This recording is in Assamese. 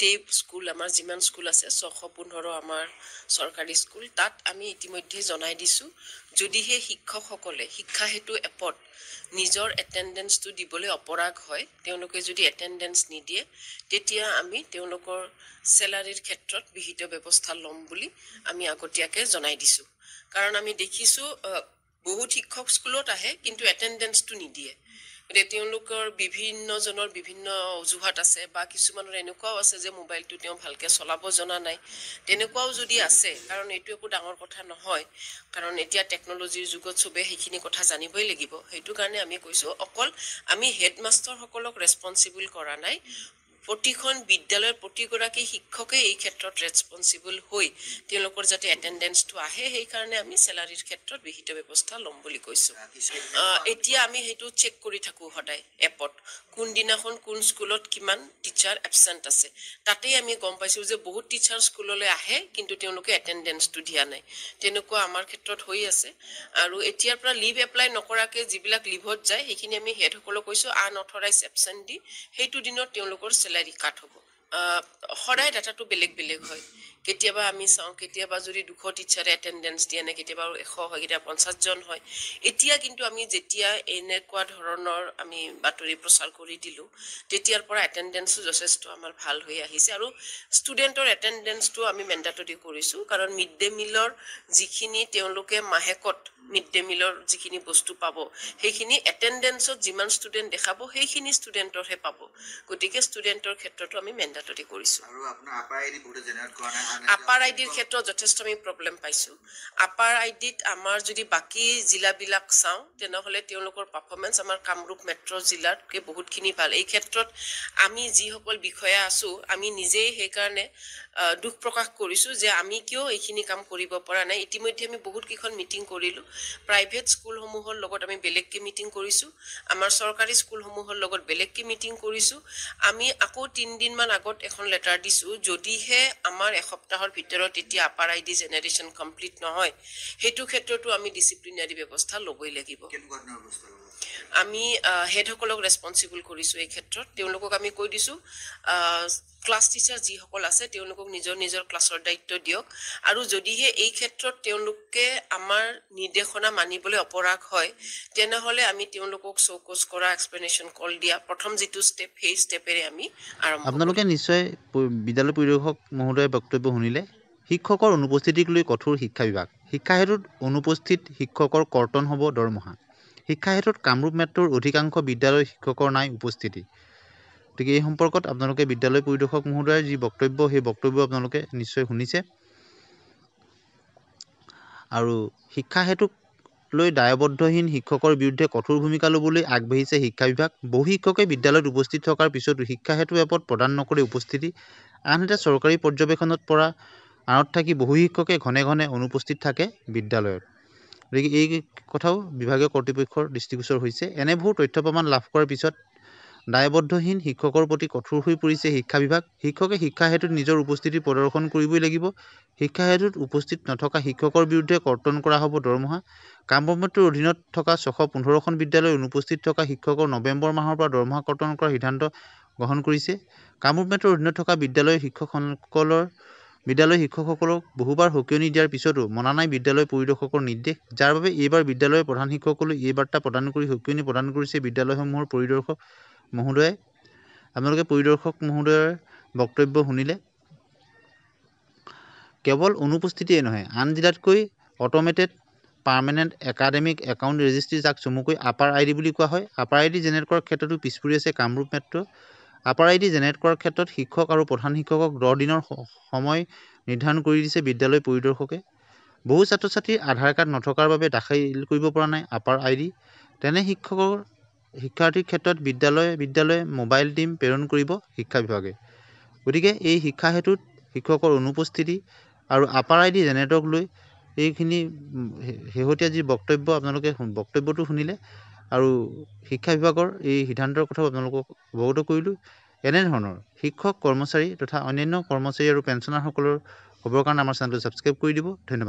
গোটেই স্কুল আমাৰ যিমান স্কুল আছে 615 আমাৰ চৰকাৰী স্কুল তাত আমি ইতিমধ্যে জনাই দিছোঁ যদিহে শিক্ষকসকলে শিক্ষা হেতু এপত নিজৰ এটেণ্ডেন্সটো দিবলৈ অপৰাগ হয় তেওঁলোকে যদি এটেণ্ডেন্স নিদিয়ে তেতিয়া আমি তেওঁলোকৰ চেলাৰীৰ ক্ষেত্ৰত বিহিত ব্যৱস্থা ল'ম বুলি আমি আগতীয়াকৈ জনাই দিছোঁ কাৰণ আমি দেখিছোঁ বহুত শিক্ষক স্কুলত আহে কিন্তু এটেণ্ডেন্সটো নিদিয়ে তেওঁলোকৰ বিভিন্নজনৰ বিভিন্ন অজুহাত আছে বা কিছুমানৰ এনেকুৱাও আছে যে মোবাইলটো তেওঁ ভালকৈ চলাব জনা নাই তেনেকুৱাও যদি আছে কাৰণ এইটো একো ডাঙৰ কথা নহয় কাৰণ এতিয়া টেকন'লজিৰ যুগত চবে সেইখিনি কথা জানিবই লাগিব সেইটো কাৰণে আমি কৈছোঁ অকল আমি হেডমাষ্টাৰসকলক ৰেছপনচিবল কৰা নাই প্ৰতিখন বিদ্যালয়ৰ প্ৰতিগৰাকী শিক্ষকে এই ক্ষেত্ৰত ৰেছপনচিবল হৈ তেওঁলোকৰ যাতে এটেণ্ডেন্সটো আহে সেইকাৰণে আমি চেলাৰীৰ ক্ষেত্ৰত বিহিত ব্যৱস্থা ল'ম বুলি কৈছোঁ এতিয়া আমি সেইটো চেক কৰি থাকোঁ সদায় এপত কোনদিনাখন কোন স্কুলত কিমান টিচাৰ এবচেণ্ট আছে তাতেই আমি গম পাইছোঁ যে বহুত টিচাৰ স্কুললৈ আহে কিন্তু তেওঁলোকে এটেণ্ডেন্সটো দিয়া নাই তেনেকুৱা আমাৰ ক্ষেত্ৰত হৈ আছে আৰু এতিয়াৰ পৰা লিভ এপ্লাই নকৰাকৈ যিবিলাক লিভত যায় সেইখিনি আমি হেডসকলক কৈছোঁ আনঅথৰাইজ এবচেণ্ট দি সেইটো দিনত তেওঁলোকৰ চেলাৰী কাট হ'ব সদায় ডাটাটো বেলেগ বেলেগ হয় কেতিয়াবা আমি চাওঁ কেতিয়াবা যদি 200 টিচাৰে এটেণ্ডেন্স দিয়ে নে কেতিয়াবা 100 হয় কেতিয়াবা 50 জন হয় এতিয়া কিন্তু আমি যেতিয়া এনেকুৱা ধৰণৰ আমি বাতৰি প্ৰচাৰ কৰি দিলোঁ তেতিয়াৰ পৰা এটেণ্ডেন্সটো যথেষ্ট আমাৰ ভাল হৈ আহিছে আৰু ষ্টুডেণ্টৰ এটেণ্ডেন্সটো আমি মেণ্ডাটৰী কৰিছোঁ কাৰণ মিড ডে মিলৰ যিখিনি তেওঁলোকে মাহেকত মিড ডে মিলৰ যিখিনি বস্তু পাব সেইখিনি এটেণ্ডেন্সত যিমান ষ্টুডেণ্ট দেখাব সেইখিনি ষ্টুডেণ্টৰহে পাব গতিকে ষ্টুডেণ্টৰ ক্ষেত্ৰতো আমি মেণ্ডাটৰী কৰিছোঁ আপাৰ আইডিৰ ক্ষেত্ৰত যথেষ্ট আমি প্ৰব্লেম পাইছোঁ আপাৰ আইডিত আমাৰ যদি বাকী জিলাবিলাক চাওঁ তেনেহ'লে তেওঁলোকৰ পাৰফৰ্মেঞ্চ আমাৰ কামৰূপ মেট্ৰ' জিলাতকৈ বহুতখিনি ভাল এই ক্ষেত্ৰত আমি যিসকল বিষয়া আছোঁ আমি নিজেই সেইকাৰণে দুখ প্ৰকাশ কৰিছোঁ যে আমি কিয় এইখিনি কাম কৰিব পৰা নাই ইতিমধ্যে আমি বহুতকেইখন মিটিং কৰিলোঁ প্ৰাইভেট স্কুলসমূহৰ লগত আমি বেলেগকৈ মিটিং কৰিছোঁ আমাৰ চৰকাৰী স্কুলসমূহৰ লগত বেলেগকৈ মিটিং কৰিছোঁ আমি আকৌ 3 দিনমান আগত এখন লেটাৰ দিছোঁ যদিহে আমাৰ এসপ্তাহৰ ভিতৰত এতিয়া আপাৰ আইডি জেনেৰেশ্যন কমপ্লিট নহয় সেইটো ক্ষেত্ৰতো আমি ডিচিপ্লিনাৰী ব্যৱস্থা ল'বই লাগিব আমি হেডসকলক ৰেছপনচিবল কৰিছোঁ এই ক্ষেত্ৰত তেওঁলোকক আমি কৈ দিছোঁ ক্লাছ টিচাৰ যিসকল আছে তেওঁলোকক নিজৰ নিজৰ ক্লাছৰ দায়িত্ব দিয়ক আৰু যদিহে এই ক্ষেত্ৰত তেওঁলোকে আমাৰ নিৰ্দেশনা মানিবলৈ অপৰাগ হয় তেনেহ'লে আমি তেওঁলোকক চৌকচ কৰা এক্সপ্লেনেশ্যন কল দিয়া প্ৰথম যিটো ষ্টেপ সেই ষ্টেপেৰে আমি আৰম্ভ আপোনালোকে নিশ্চয় বিদ্যালয় পৰিদৰ্শক মহোদয়ৰ বক্তব্য শুনিলে শিক্ষকৰ অনুপস্থিতিক লৈ কঠোৰ শিক্ষা বিভাগ শিক্ষা হেতুত অনুপস্থিত শিক্ষকৰ কৰ্তন হ'ব দৰমহা শিক্ষা হেতুত কামৰূপ মেট্ৰৰ অধিকাংশ বিদ্যালয়ৰ শিক্ষকৰ নাই উপস্থিতি গতিকে এই সম্পৰ্কত আপোনালোকে বিদ্যালয় পৰিদৰ্শক মহোদয়ৰ যি বক্তব্য সেই বক্তব্য আপোনালোকে নিশ্চয় শুনিছে আৰু শিক্ষা হেতুক লৈ দায়বদ্ধহীন শিক্ষকৰ বিৰুদ্ধে কঠোৰ ভূমিকা ল'বলৈ আগবাঢ়িছে শিক্ষা বিভাগ বহু শিক্ষকে বিদ্যালয়ত উপস্থিত থকাৰ পিছতো শিক্ষা হেতু এপত প্ৰদান নকৰে উপস্থিতি আনহাতে চৰকাৰী পৰ্যবেক্ষণত পৰা আঁৰত থাকি বহু শিক্ষকে ঘনে ঘনে অনুপস্থিত থাকে বিদ্যালয়ত গতিকে এই কথাও বিভাগীয় কৰ্তৃপক্ষৰ দৃষ্টিগোচৰ হৈছে এনে বহু তথ্য প্ৰমাণ লাভ কৰাৰ পিছত দায়বদ্ধহীন শিক্ষকৰ প্ৰতি কঠোৰ হৈ পৰিছে শিক্ষা বিভাগ শিক্ষকে শিক্ষা হেতুত নিজৰ উপস্থিতি প্ৰদৰ্শন কৰিবই লাগিব শিক্ষা হেতুত উপস্থিত নথকা শিক্ষকৰ বিৰুদ্ধে কৰ্তন কৰা হ'ব দৰমহা কামৰূপ মেট্ৰৰ অধীনত থকা 615খন বিদ্যালয়ত অনুপস্থিত থকা শিক্ষকৰ নৱেম্বৰ মাহৰ পৰা দৰমহা কৰ্তন কৰাৰ সিদ্ধান্ত গ্ৰহণ কৰিছে কামৰূপ মেট্ৰৰ অধীনত থকা বিদ্যালয়ৰ শিক্ষকসকলক বহুবাৰ সকিয়নি দিয়াৰ পিছতো মনা নাই বিদ্যালয় পৰিদৰ্শকৰ নিৰ্দেশ যাৰ বাবে এইবাৰ বিদ্যালয়ৰ প্ৰধান শিক্ষকলৈ এই বাৰ্তা প্ৰদান কৰি সকিয়নি প্ৰদান কৰিছে বিদ্যালয়সমূহৰ পৰিদৰ্শক মহোদয়ে আপোনালোকে পৰিদৰ্শক মহোদয়ৰ বক্তব্য শুনিলে কেৱল অনুপস্থিতিয়ে নহয় আন জিলাতকৈ automated permanent academic account registry যাক চমুকৈ আপাৰ আইডি বুলি কোৱা হয় আপাৰ আইডি জেনেৰেট কৰাৰ ক্ষেত্ৰতো পিছপৰি আছে Kamrup metro' upper ID generate কৰাৰ ক্ষেত্ৰত শিক্ষক আৰু প্ৰধান শিক্ষকক 10 দিনৰ সময় নিৰ্ধাৰণ কৰি দিছে বিদ্যালয় পৰিদৰ্শকে বহু ছাত্ৰ ছাত্ৰীৰ আধাৰ কাৰ্ড নথকাৰ বাবে দাখিল কৰিব পৰা নাই আপাৰ আইডি তেনে শিক্ষাৰ্থীৰ ক্ষেত্ৰত বিদ্যালয়ে মোবাইল টিম প্ৰেৰণ কৰিব শিক্ষা বিভাগে গতিকে এই শিক্ষা হেতুত শিক্ষকৰ অনুপস্থিতি আৰু আপাৰ আইডি জেনেৰেটক লৈ এইখিনি শেহতীয়া যি বক্তব্য আপোনালোকে বক্তব্যটো শুনিলে আৰু শিক্ষা বিভাগৰ এই সিদ্ধান্তৰ কথাও আপোনালোকক অৱগত কৰিলোঁ এনেধৰণৰ শিক্ষক কৰ্মচাৰী তথা অন্যান্য কৰ্মচাৰী আৰু পেঞ্চনাৰসকলৰ খবৰ কাৰণে আমাৰ চেনেলটো ছাবস্ক্ৰাইব কৰি দিব ধন্যবাদ